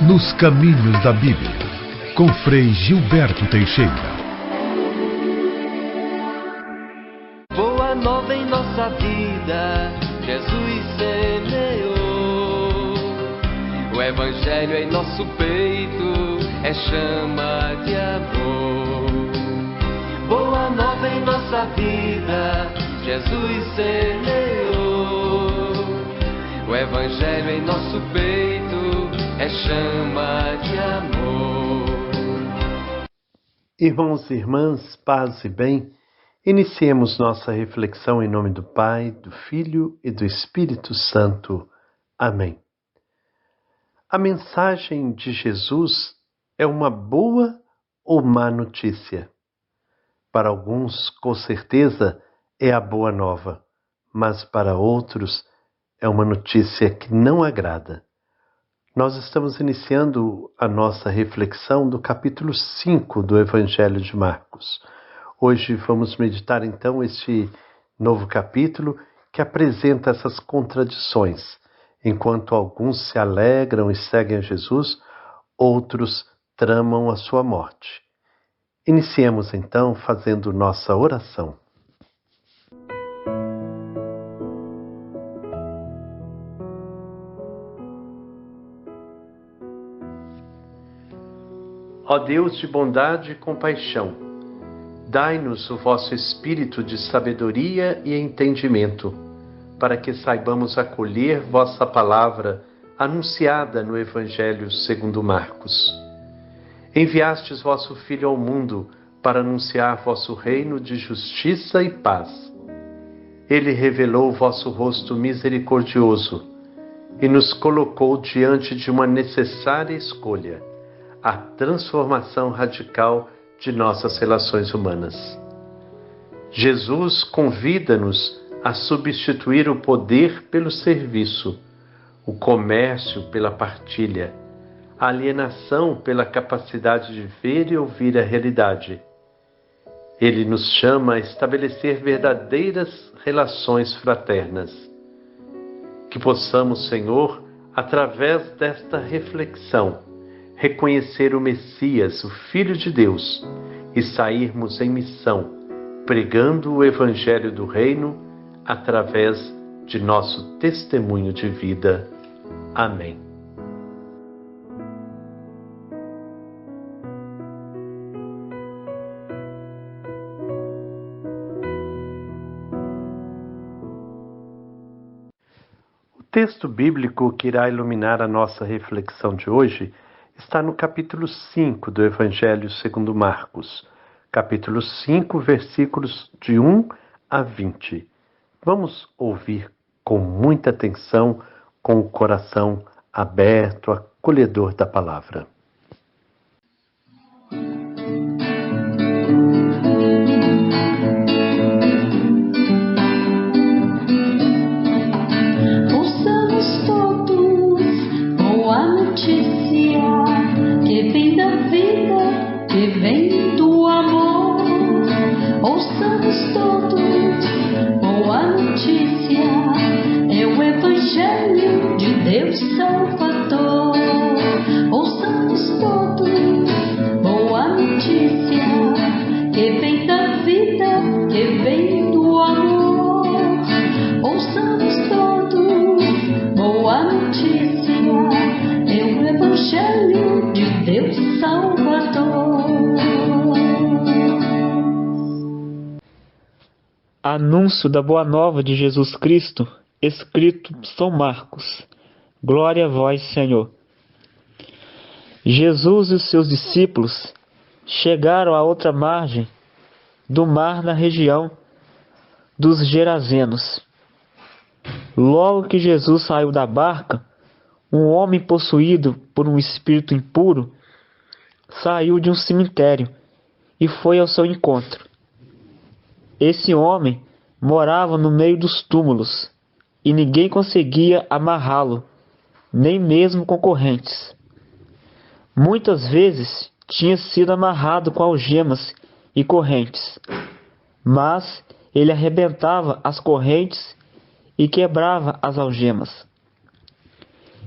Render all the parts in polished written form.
Nos Caminhos da Bíblia, com Frei Gilberto Teixeira. Boa nova em nossa vida, Jesus semeou. O Evangelho em nosso peito é chama de amor. Boa nova em nossa vida, Jesus semeou. O Evangelho em nosso peito é chama de amor. Irmãos e irmãs, paz e bem, iniciemos nossa reflexão em nome do Pai, do Filho e do Espírito Santo. Amém. A mensagem de Jesus é uma boa ou má notícia? Para alguns, com certeza, é a boa nova, mas para outros é uma notícia que não agrada. Nós estamos iniciando a nossa reflexão do capítulo 5 do Evangelho de Marcos. Hoje vamos meditar então este novo capítulo que apresenta essas contradições. Enquanto alguns se alegram e seguem a Jesus, outros tramam a sua morte. Iniciemos então fazendo nossa oração. Ó Deus de bondade e compaixão, dai-nos o vosso espírito de sabedoria e entendimento, para que saibamos acolher vossa palavra anunciada no Evangelho segundo Marcos. Enviastes vosso Filho ao mundo para anunciar vosso reino de justiça e paz. Ele revelou vosso rosto misericordioso e nos colocou diante de uma necessária escolha, a transformação radical de nossas relações humanas. Jesus convida-nos a substituir o poder pelo serviço, o comércio pela partilha, a alienação pela capacidade de ver e ouvir a realidade. Ele nos chama a estabelecer verdadeiras relações fraternas. Que possamos, Senhor, através desta reflexão, reconhecer o Messias, o Filho de Deus, e sairmos em missão, pregando o Evangelho do Reino através de nosso testemunho de vida. Amém. O texto bíblico que irá iluminar a nossa reflexão de hoje está no capítulo 5 do Evangelho segundo Marcos, capítulo 5, versículos de 1 a 20. Vamos ouvir com muita atenção, com o coração aberto, acolhedor da palavra. Anúncio da Boa Nova de Jesus Cristo, escrito São Marcos. Glória a vós, Senhor. Jesus e os seus discípulos chegaram à outra margem do mar na região dos Gerazenos. Logo que Jesus saiu da barca, um homem possuído por um espírito impuro saiu de um cemitério e foi ao seu encontro. Esse homem morava no meio dos túmulos e ninguém conseguia amarrá-lo, nem mesmo com correntes. Muitas vezes tinha sido amarrado com algemas e correntes, mas ele arrebentava as correntes e quebrava as algemas.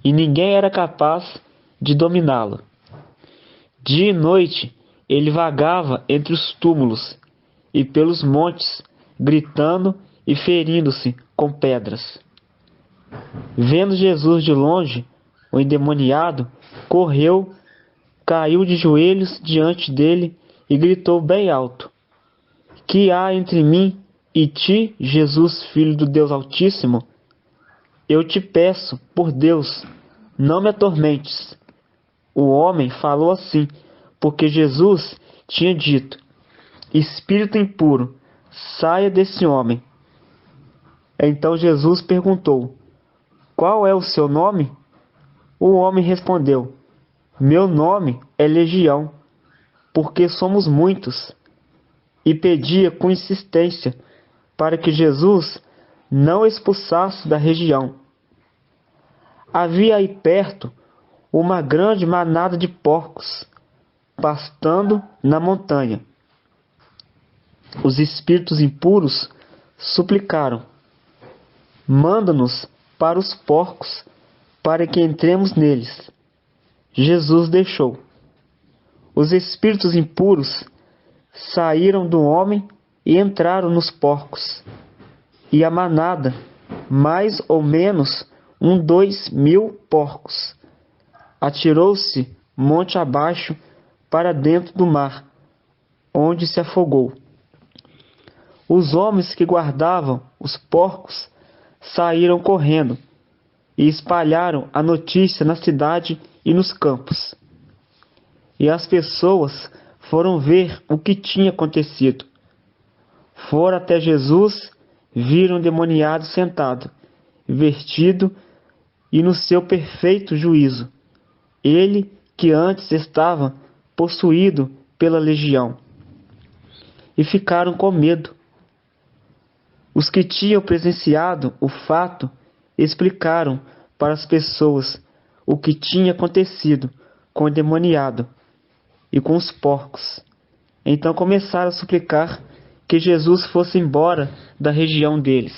E ninguém era capaz de dominá-lo. Dia e noite ele vagava entre os túmulos e pelos montes, gritando e ferindo-se com pedras. Vendo Jesus de longe, o endemoniado correu, caiu de joelhos diante dele e gritou bem alto: Que há entre mim e ti, Jesus, Filho do Deus Altíssimo? Eu te peço, por Deus, não me atormentes. O homem falou assim, porque Jesus tinha dito: Espírito impuro, saia desse homem. Então Jesus perguntou: Qual é o seu nome? O homem respondeu: Meu nome é Legião, porque somos muitos. E pedia com insistência para que Jesus não o expulsasse da região. Havia aí perto uma grande manada de porcos, pastando na montanha. Os espíritos impuros suplicaram: Manda-nos para os porcos, para que entremos neles. Jesus deixou. Os espíritos impuros saíram do homem e entraram nos porcos. E a manada, mais ou menos 2.000 porcos, atirou-se monte abaixo para dentro do mar, onde se afogou. Os homens que guardavam os porcos saíram correndo e espalharam a notícia na cidade e nos campos. E as pessoas foram ver o que tinha acontecido. Foram até Jesus, viram o endemoniado sentado, vestido e no seu perfeito juízo, ele que antes estava possuído pela legião. E ficaram com medo. Os que tinham presenciado o fato explicaram para as pessoas o que tinha acontecido com o endemoniado e com os porcos. Então começaram a suplicar que Jesus fosse embora da região deles.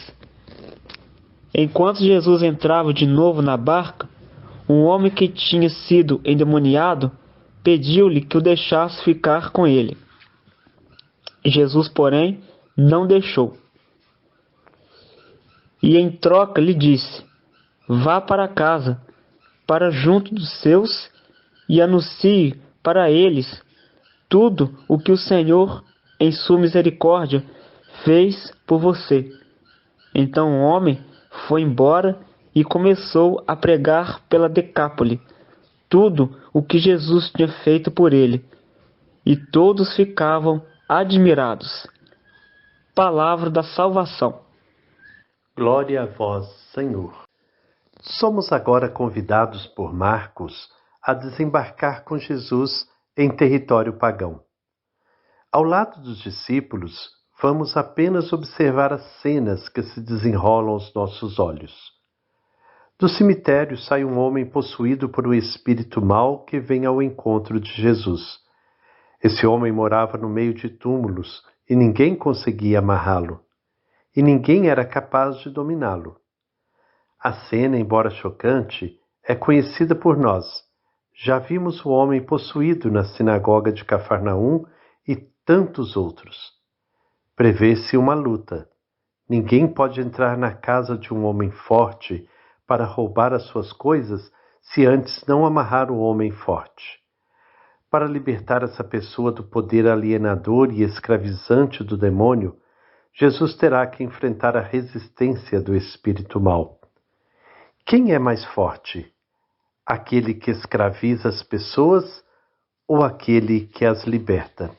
Enquanto Jesus entrava de novo na barca, um homem que tinha sido endemoniado pediu-lhe que o deixasse ficar com ele. Jesus, porém, não deixou. E em troca lhe disse: Vá para casa, para junto dos seus, e anuncie para eles tudo o que o Senhor, em sua misericórdia, fez por você. Então o homem foi embora e começou a pregar pela Decápole tudo o que Jesus tinha feito por ele. E todos ficavam admirados. Palavra da salvação. Glória a vós, Senhor. Somos agora convidados por Marcos a desembarcar com Jesus em território pagão. Ao lado dos discípulos, vamos apenas observar as cenas que se desenrolam aos nossos olhos. Do cemitério sai um homem possuído por um espírito mau que vem ao encontro de Jesus. Esse homem morava no meio de túmulos e ninguém conseguia amarrá-lo. E ninguém era capaz de dominá-lo. A cena, embora chocante, é conhecida por nós. Já vimos o homem possuído na sinagoga de Cafarnaum e tantos outros. Prevê-se uma luta. Ninguém pode entrar na casa de um homem forte para roubar as suas coisas se antes não amarrar o homem forte. Para libertar essa pessoa do poder alienador e escravizante do demônio, Jesus terá que enfrentar a resistência do espírito mau. Quem é mais forte? Aquele que escraviza as pessoas ou aquele que as liberta?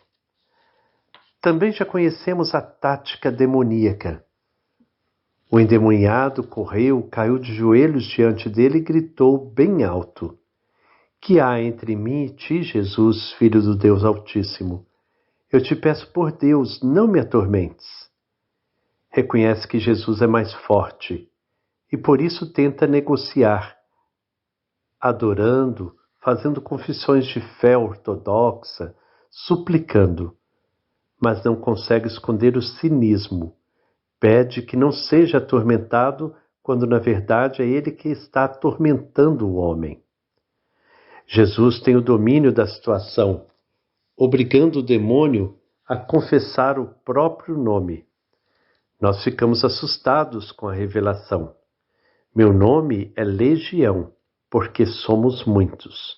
Também já conhecemos a tática demoníaca. O endemoniado correu, caiu de joelhos diante dele e gritou bem alto: Que há entre mim e ti, Jesus, Filho do Deus Altíssimo? Eu te peço por Deus, não me atormentes. Reconhece que Jesus é mais forte e por isso tenta negociar, adorando, fazendo confissões de fé ortodoxa, suplicando, mas não consegue esconder o cinismo. Pede que não seja atormentado, quando na verdade é ele que está atormentando o homem. Jesus tem o domínio da situação, obrigando o demônio a confessar o próprio nome. Nós ficamos assustados com a revelação. Meu nome é Legião, porque somos muitos.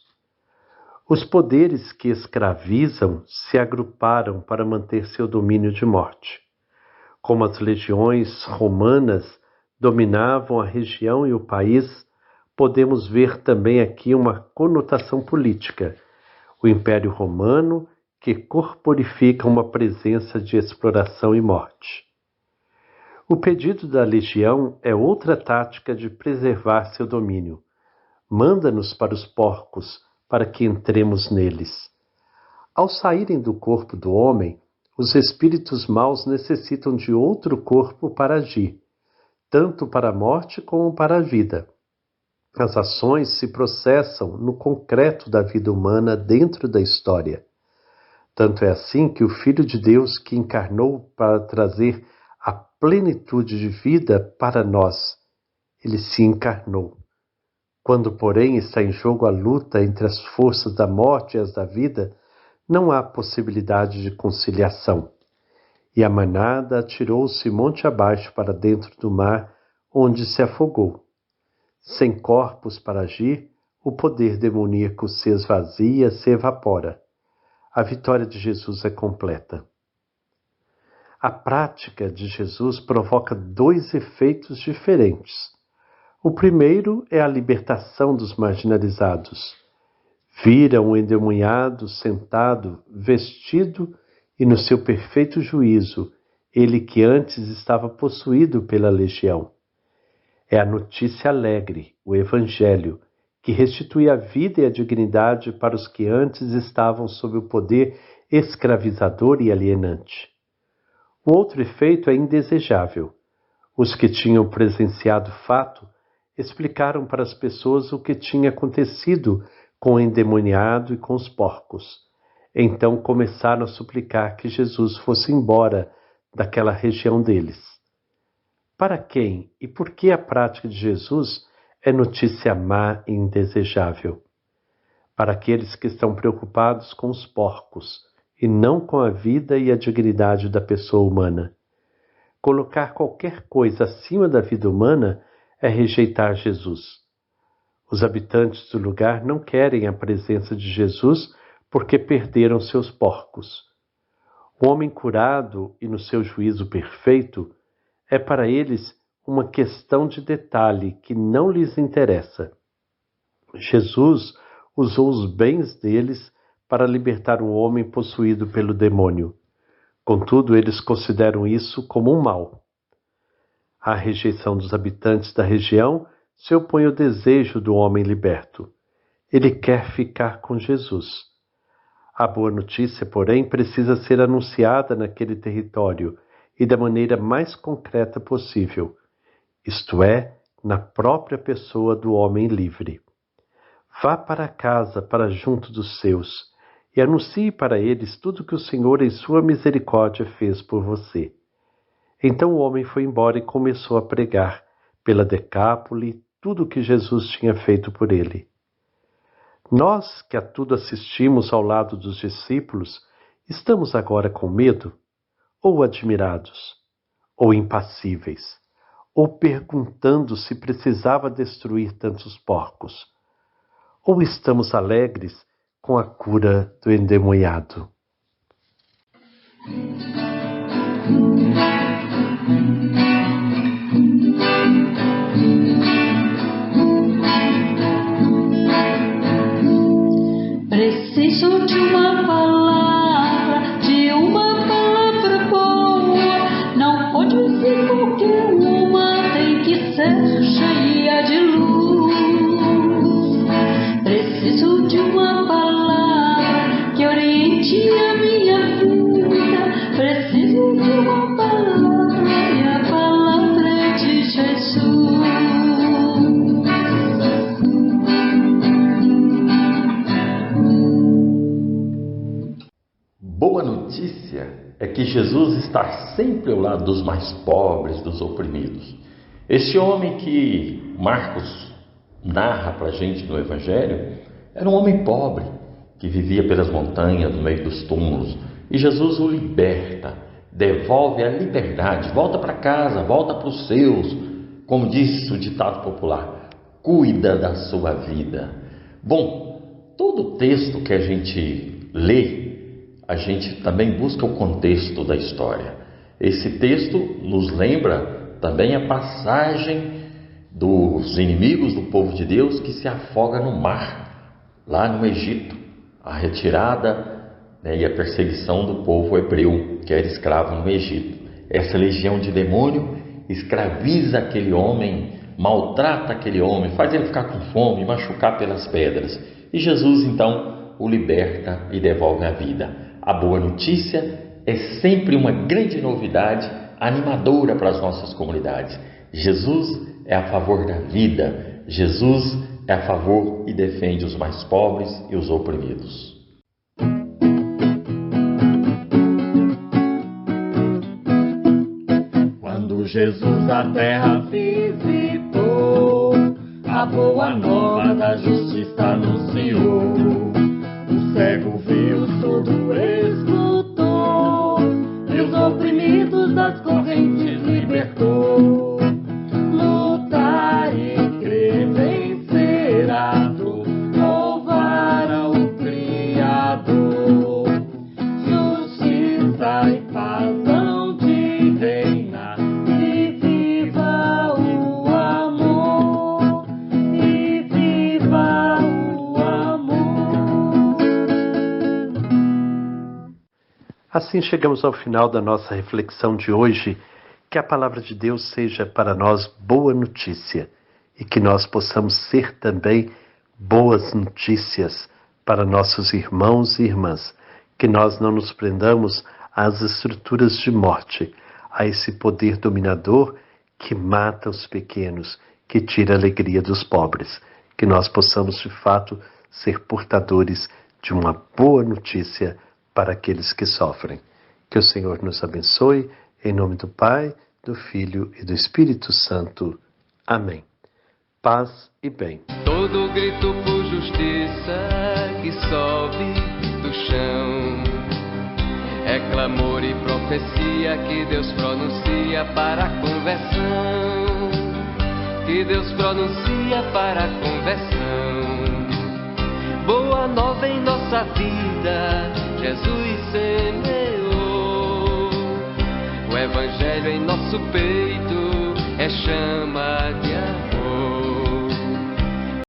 Os poderes que escravizam se agruparam para manter seu domínio de morte. Como as legiões romanas dominavam a região e o país, podemos ver também aqui uma conotação política. O Império Romano, que corporifica uma presença de exploração e morte. O pedido da legião é outra tática de preservar seu domínio. Manda-nos para os porcos, para que entremos neles. Ao saírem do corpo do homem, os espíritos maus necessitam de outro corpo para agir, tanto para a morte como para a vida. As ações se processam no concreto da vida humana dentro da história. Tanto é assim que o Filho de Deus, que encarnou para trazer a plenitude de vida para nós, ele se encarnou. Quando, porém, está em jogo a luta entre as forças da morte e as da vida, não há possibilidade de conciliação. E a manada atirou-se monte abaixo para dentro do mar, onde se afogou. Sem corpos para agir, o poder demoníaco se esvazia, se evapora. A vitória de Jesus é completa. A prática de Jesus provoca dois efeitos diferentes. O primeiro é a libertação dos marginalizados. Viram um endemoniado sentado, vestido e no seu perfeito juízo, ele que antes estava possuído pela legião. É a notícia alegre, o Evangelho, que restitui a vida e a dignidade para os que antes estavam sob o poder escravizador e alienante. O outro efeito é indesejável. Os que tinham presenciado o fato explicaram para as pessoas o que tinha acontecido com o endemoniado e com os porcos. Então começaram a suplicar que Jesus fosse embora daquela região deles. Para quem e por que a prática de Jesus é notícia má e indesejável? Para aqueles que estão preocupados com os porcos e não com a vida e a dignidade da pessoa humana. Colocar qualquer coisa acima da vida humana é rejeitar Jesus. Os habitantes do lugar não querem a presença de Jesus porque perderam seus porcos. O homem curado e no seu juízo perfeito é para eles uma questão de detalhe que não lhes interessa. Jesus usou os bens deles para libertar um homem possuído pelo demônio. Contudo, eles consideram isso como um mal. À rejeição dos habitantes da região se opõe o desejo do homem liberto. Ele quer ficar com Jesus. A boa notícia, porém, precisa ser anunciada naquele território e da maneira mais concreta possível, isto é, na própria pessoa do homem livre. Vá para casa, para junto dos seus, e anuncie para eles tudo que o Senhor em sua misericórdia fez por você. Então o homem foi embora e começou a pregar, pela Decápole, tudo o que Jesus tinha feito por ele. Nós, que a tudo assistimos ao lado dos discípulos, estamos agora com medo? Ou admirados? Ou impassíveis? Ou perguntando se precisava destruir tantos porcos? Ou estamos alegres com a cura do endemoniado? Preciso de uma palavra boa. Não pode ser qualquer uma, tem que ser cheia de luz. Preciso de uma palavra que oriente a minha vida. Preciso de uma palavra, e a palavra é de Jesus. Boa notícia é que Jesus está sempre ao lado dos mais pobres, dos oprimidos. Esse homem que Marcos narra para a gente no Evangelho Era um homem pobre que vivia pelas montanhas, no meio dos túmulos. E Jesus o liberta, devolve a liberdade, volta para casa, volta para os seus. Como diz o ditado popular, cuida da sua vida. Bom, todo texto que a gente lê, a gente também busca o contexto da história. Esse texto nos lembra também a passagem dos inimigos do povo de Deus que se afoga no mar, lá no Egito, a retirada, e a perseguição do povo hebreu, que era escravo no Egito. Essa legião de demônio escraviza aquele homem, maltrata aquele homem, faz ele ficar com fome, machucar pelas pedras. E Jesus então o liberta e devolve a vida. A boa notícia é sempre uma grande novidade animadora para as nossas comunidades. Jesus é a favor da vida. Jesus é a favor e defende os mais pobres e os oprimidos. Quando Jesus a terra visitou, a boa nova da justiça anunciou. O cego viu, o surdo escutou, e os oprimidos das correntes libertou. Lutar e crer vencerá, louvar ao Criador. Justiça e paz hão de reinar, e viva o amor, e viva o amor. Assim chegamos ao final da nossa reflexão de hoje. Que a palavra de Deus seja para nós boa notícia e que nós possamos ser também boas notícias para nossos irmãos e irmãs. Que nós não nos prendamos às estruturas de morte, a esse poder dominador que mata os pequenos, que tira a alegria dos pobres. Que nós possamos de fato ser portadores de uma boa notícia para aqueles que sofrem. Que o Senhor nos abençoe. Em nome do Pai, do Filho e do Espírito Santo. Amém. Paz e bem. Todo grito por justiça que sobe do chão é clamor e profecia que Deus pronuncia para a conversão. Que Deus pronuncia para a conversão. Boa nova em nossa vida, Jesus semeou. O Evangelho em nosso peito é chama de amor.